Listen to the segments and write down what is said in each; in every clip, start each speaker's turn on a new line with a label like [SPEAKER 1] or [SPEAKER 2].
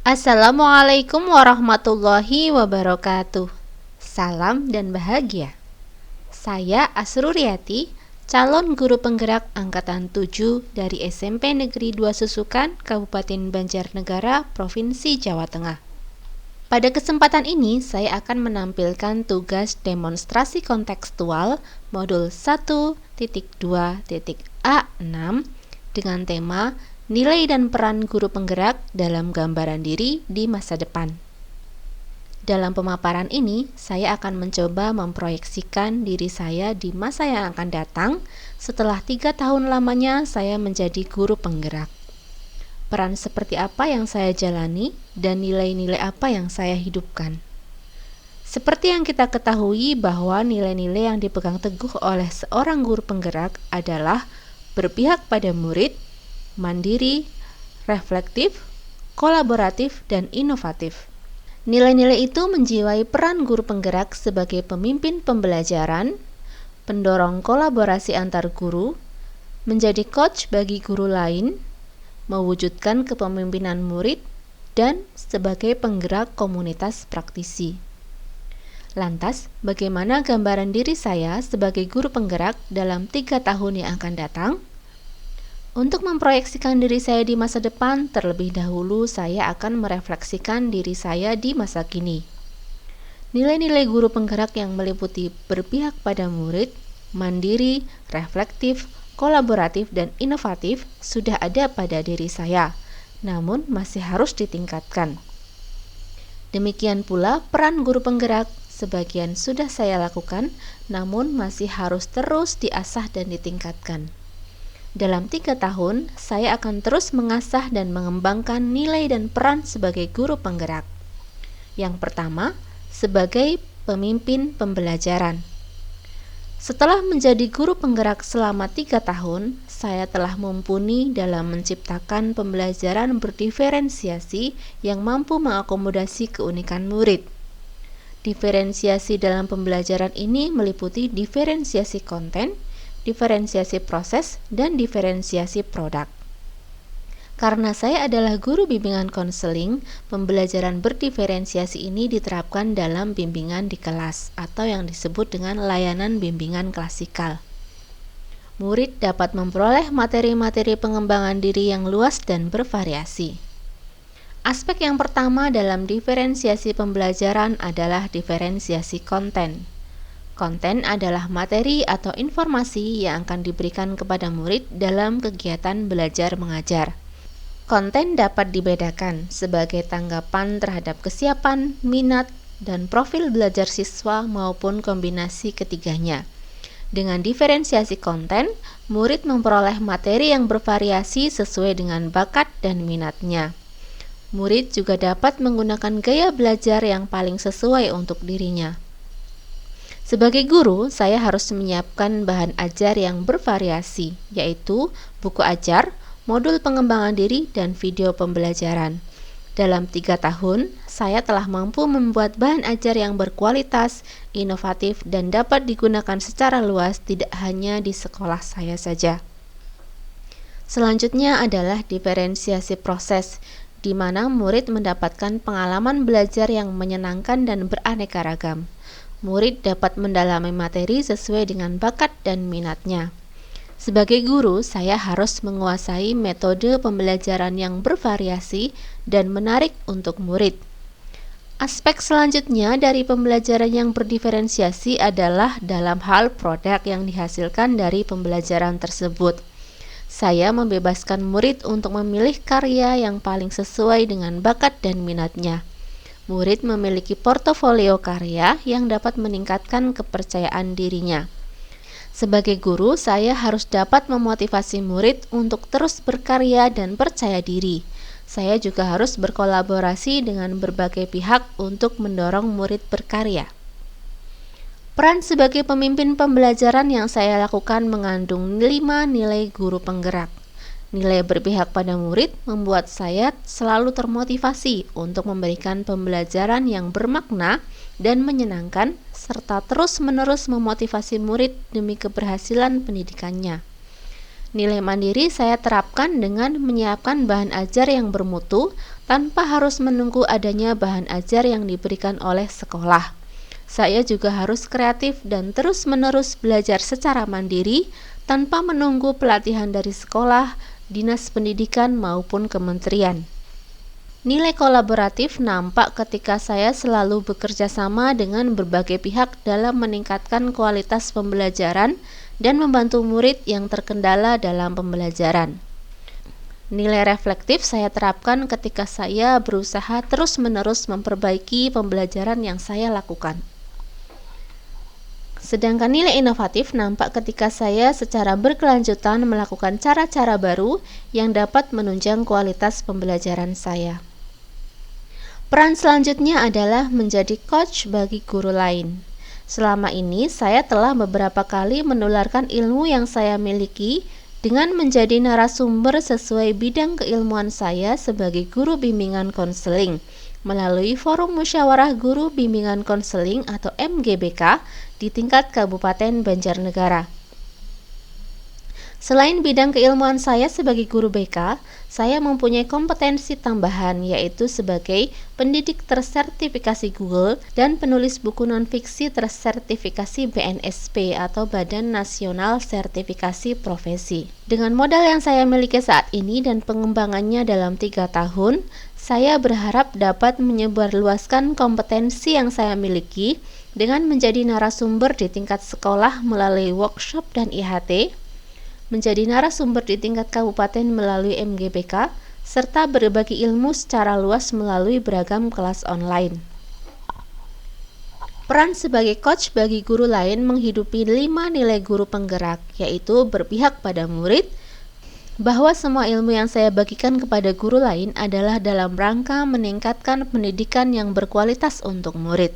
[SPEAKER 1] Assalamualaikum warahmatullahi wabarakatuh. Salam dan bahagia. Saya Asruriati, calon guru penggerak angkatan 7 dari SMP Negeri 2 Susukan, Kabupaten Banjarnegara, Provinsi Jawa Tengah. Pada kesempatan ini, saya akan menampilkan tugas demonstrasi kontekstual modul 1.2.A6 dengan tema Nilai dan peran guru penggerak dalam gambaran diri di masa depan. Dalam pemaparan ini, saya akan mencoba memproyeksikan diri saya di masa yang akan datang setelah 3 tahun lamanya saya menjadi guru penggerak. Peran seperti apa yang saya jalani dan nilai-nilai apa yang saya hidupkan. Seperti yang kita ketahui bahwa nilai-nilai yang dipegang teguh oleh seorang guru penggerak adalah berpihak pada murid, mandiri, reflektif, kolaboratif, dan inovatif. Nilai-nilai itu menjiwai peran guru penggerak sebagai pemimpin pembelajaran, pendorong kolaborasi antar guru, menjadi coach bagi guru lain, mewujudkan kepemimpinan murid, dan sebagai penggerak komunitas praktisi. Lantas, bagaimana gambaran diri saya sebagai guru penggerak dalam 3 tahun yang akan datang? Untuk memproyeksikan diri saya di masa depan, terlebih dahulu saya akan merefleksikan diri saya di masa kini. Nilai-nilai guru penggerak yang meliputi berpihak pada murid, mandiri, reflektif, kolaboratif, dan inovatif sudah ada pada diri saya, namun masih harus ditingkatkan. Demikian pula peran guru penggerak, sebagian sudah saya lakukan, namun masih harus terus diasah dan ditingkatkan. Dalam 3 tahun, saya akan terus mengasah dan mengembangkan nilai dan peran sebagai guru penggerak. Yang pertama, sebagai pemimpin pembelajaran. Setelah menjadi guru penggerak selama 3 tahun, saya telah mumpuni dalam menciptakan pembelajaran berdiferensiasi yang mampu mengakomodasi keunikan murid. Diferensiasi dalam pembelajaran ini meliputi diferensiasi konten, diferensiasi proses, dan diferensiasi produk. Karena saya adalah guru bimbingan konseling, pembelajaran berdiferensiasi ini diterapkan dalam bimbingan di kelas atau yang disebut dengan layanan bimbingan klasikal. Murid dapat memperoleh materi-materi pengembangan diri yang luas dan bervariasi. Aspek yang pertama dalam diferensiasi pembelajaran adalah diferensiasi konten. Konten adalah materi atau informasi yang akan diberikan kepada murid dalam kegiatan belajar mengajar. Konten dapat dibedakan sebagai tanggapan terhadap kesiapan, minat, dan profil belajar siswa maupun kombinasi ketiganya. Dengan diferensiasi konten, murid memperoleh materi yang bervariasi sesuai dengan bakat dan minatnya. Murid juga dapat menggunakan gaya belajar yang paling sesuai untuk dirinya. Sebagai guru, saya harus menyiapkan bahan ajar yang bervariasi, yaitu buku ajar, modul pengembangan diri, dan video pembelajaran. Dalam 3 tahun, saya telah mampu membuat bahan ajar yang berkualitas, inovatif, dan dapat digunakan secara luas tidak hanya di sekolah saya saja. Selanjutnya adalah diferensiasi proses, di mana murid mendapatkan pengalaman belajar yang menyenangkan dan beraneka ragam. Murid dapat mendalami materi sesuai dengan bakat dan minatnya. Sebagai guru, saya harus menguasai metode pembelajaran yang bervariasi dan menarik untuk murid. Aspek selanjutnya dari pembelajaran yang berdiferensiasi adalah dalam hal produk yang dihasilkan dari pembelajaran tersebut. Saya membebaskan murid untuk memilih karya yang paling sesuai dengan bakat dan minatnya. Murid memiliki portofolio karya yang dapat meningkatkan kepercayaan dirinya. Sebagai guru, saya harus dapat memotivasi murid untuk terus berkarya dan percaya diri. Saya juga harus berkolaborasi dengan berbagai pihak untuk mendorong murid berkarya. Peran sebagai pemimpin pembelajaran yang saya lakukan mengandung 5 nilai guru penggerak. Nilai berpihak pada murid membuat saya selalu termotivasi untuk memberikan pembelajaran yang bermakna dan menyenangkan, serta terus-menerus memotivasi murid demi keberhasilan pendidikannya. Nilai mandiri saya terapkan dengan menyiapkan bahan ajar yang bermutu tanpa harus menunggu adanya bahan ajar yang diberikan oleh sekolah. Saya juga harus kreatif dan terus-menerus belajar secara mandiri tanpa menunggu pelatihan dari sekolah, dinas pendidikan maupun kementerian. Nilai kolaboratif nampak ketika saya selalu bekerja sama dengan berbagai pihak dalam meningkatkan kualitas pembelajaran dan membantu murid yang terkendala dalam pembelajaran. Nilai reflektif saya terapkan ketika saya berusaha terus-menerus memperbaiki pembelajaran yang saya lakukan. Sedangkan nilai inovatif nampak ketika saya secara berkelanjutan melakukan cara-cara baru yang dapat menunjang kualitas pembelajaran saya. Peran selanjutnya adalah menjadi coach bagi guru lain. Selama ini saya telah beberapa kali menularkan ilmu yang saya miliki dengan menjadi narasumber sesuai bidang keilmuan saya sebagai guru bimbingan konseling melalui Forum Musyawarah Guru Bimbingan Konseling atau MGBK di tingkat Kabupaten Banjarnegara. Selain bidang keilmuan saya sebagai guru BK, saya mempunyai kompetensi tambahan yaitu sebagai pendidik tersertifikasi Google dan penulis buku non-fiksi tersertifikasi BNSP atau Badan Nasional Sertifikasi Profesi. Dengan modal yang saya miliki saat ini dan pengembangannya dalam 3 tahun, saya berharap dapat menyebarluaskan kompetensi yang saya miliki dengan menjadi narasumber di tingkat sekolah melalui workshop dan IHT, menjadi narasumber di tingkat kabupaten melalui MGBK, serta berbagi ilmu secara luas melalui beragam kelas online. Peran sebagai coach bagi guru lain menghidupi 5 nilai guru penggerak, yaitu berpihak pada murid, bahwa semua ilmu yang saya bagikan kepada guru lain adalah dalam rangka meningkatkan pendidikan yang berkualitas untuk murid.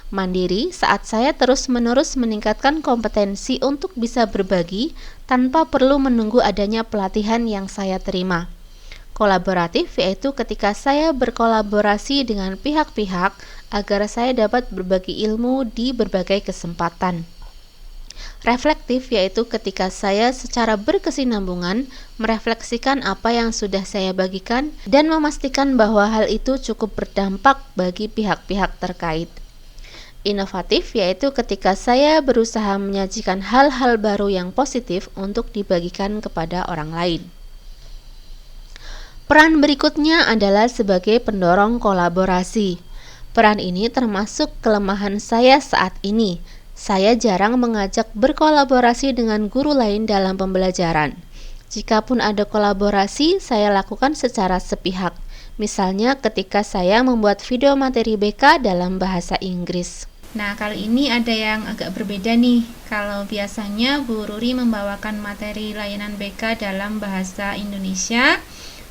[SPEAKER 1] Mandiri saat saya terus-menerus meningkatkan kompetensi untuk bisa berbagi tanpa perlu menunggu adanya pelatihan yang saya terima. Kolaboratif yaitu ketika saya berkolaborasi dengan pihak-pihak agar saya dapat berbagi ilmu di berbagai kesempatan. Reflektif yaitu ketika saya secara berkesinambungan merefleksikan apa yang sudah saya bagikan dan memastikan bahwa hal itu cukup berdampak bagi pihak-pihak terkait. Inovatif yaitu ketika saya berusaha menyajikan hal-hal baru yang positif untuk dibagikan kepada orang lain. Peran berikutnya adalah sebagai pendorong kolaborasi. Peran ini termasuk kelemahan saya saat ini. Saya jarang mengajak berkolaborasi dengan guru lain dalam pembelajaran. Jikapun ada kolaborasi, saya lakukan secara sepihak. Misalnya ketika saya membuat video materi BK dalam bahasa Inggris. Nah, kali ini ada yang agak berbeda nih. Kalau biasanya Bu Ruri membawakan materi layanan BK dalam bahasa Indonesia,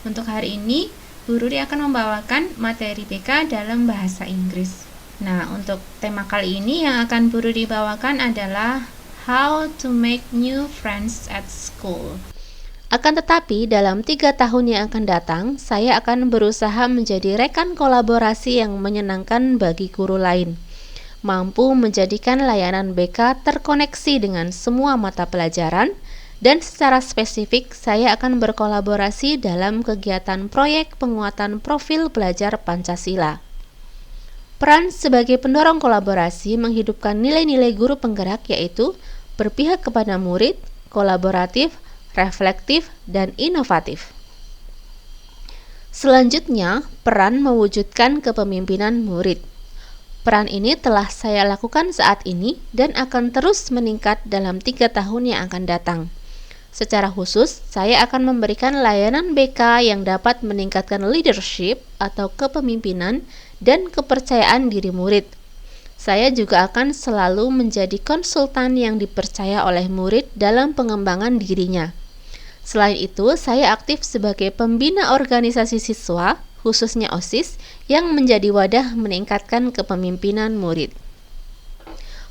[SPEAKER 1] untuk hari ini Bu Ruri akan membawakan materi BK dalam bahasa Inggris. Nah, untuk tema kali ini yang akan Bu Ruri bawakan adalah How to make new friends at school. Akan tetapi, dalam 3 tahun yang akan datang, saya akan berusaha menjadi rekan kolaborasi yang menyenangkan bagi guru lain, mampu menjadikan layanan BK terkoneksi dengan semua mata pelajaran, dan secara spesifik saya akan berkolaborasi dalam kegiatan proyek penguatan profil pelajar Pancasila. Peran sebagai pendorong kolaborasi menghidupkan nilai-nilai guru penggerak yaitu berpihak kepada murid, kolaboratif, reflektif, dan inovatif. Selanjutnya, peran mewujudkan kepemimpinan murid. Peran ini telah saya lakukan saat ini dan akan terus meningkat dalam 3 tahun yang akan datang. Secara khusus, saya akan memberikan layanan BK yang dapat meningkatkan leadership atau kepemimpinan dan kepercayaan diri murid. Saya juga akan selalu menjadi konsultan yang dipercaya oleh murid dalam pengembangan dirinya. Selain itu, saya aktif sebagai pembina organisasi siswa, khususnya OSIS, yang menjadi wadah meningkatkan kepemimpinan murid.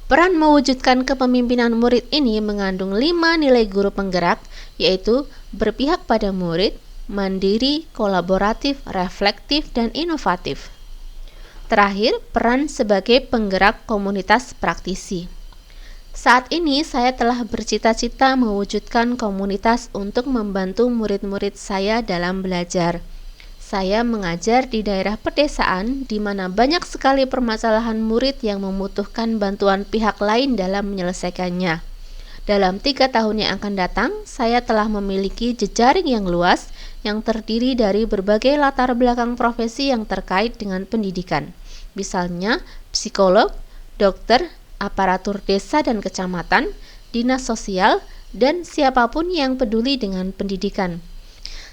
[SPEAKER 1] Peran mewujudkan kepemimpinan murid ini mengandung 5 nilai guru penggerak, yaitu berpihak pada murid, mandiri, kolaboratif, reflektif, dan inovatif. Terakhir, peran sebagai penggerak komunitas praktisi. Saat ini saya telah bercita-cita mewujudkan komunitas untuk membantu murid-murid saya dalam belajar. Saya mengajar di daerah pedesaan di mana banyak sekali permasalahan murid yang membutuhkan bantuan pihak lain dalam menyelesaikannya. Dalam 3 tahun yang akan datang, saya telah memiliki jejaring yang luas yang terdiri dari berbagai latar belakang profesi yang terkait dengan pendidikan. Misalnya, psikolog, dokter, aparatur desa dan kecamatan, dinas sosial, dan siapapun yang peduli dengan pendidikan.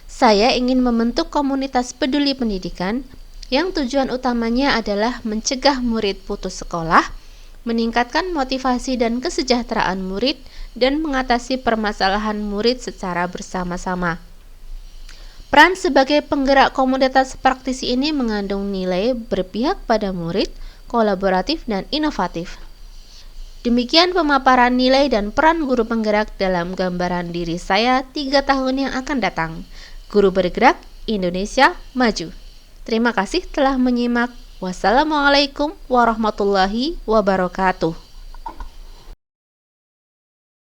[SPEAKER 1] Saya ingin membentuk komunitas peduli pendidikan yang tujuan utamanya adalah mencegah murid putus sekolah, meningkatkan motivasi dan kesejahteraan murid, dan mengatasi permasalahan murid secara bersama-sama. Peran sebagai penggerak komunitas praktisi ini mengandung nilai berpihak pada murid, kolaboratif, dan inovatif. Demikian pemaparan nilai dan peran guru penggerak dalam gambaran diri saya 3 tahun yang akan datang. Guru bergerak, Indonesia maju. Terima kasih telah menyimak. Wassalamualaikum warahmatullahi wabarakatuh.